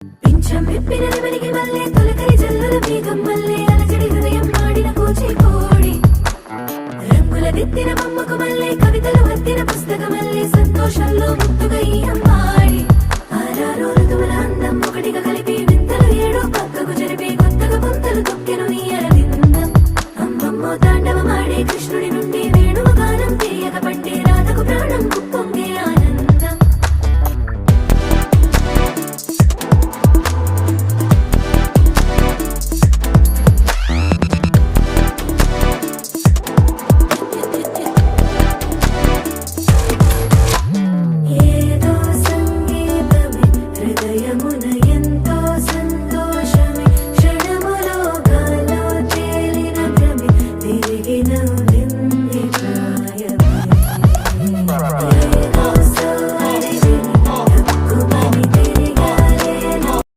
పింఛం విప్పినది వెలిగి మల్లె తొలకరి జల్లుల మేఘం మల్లె అలజడి హృదయం మాడిన కూచిపూడి రంగుల దిద్దిన బొమ్మకు మల్లె కవితలు వత్తిన పుస్తకమల్లె సంతోషంలో ముద్దుగా ఈ అమ్మాయి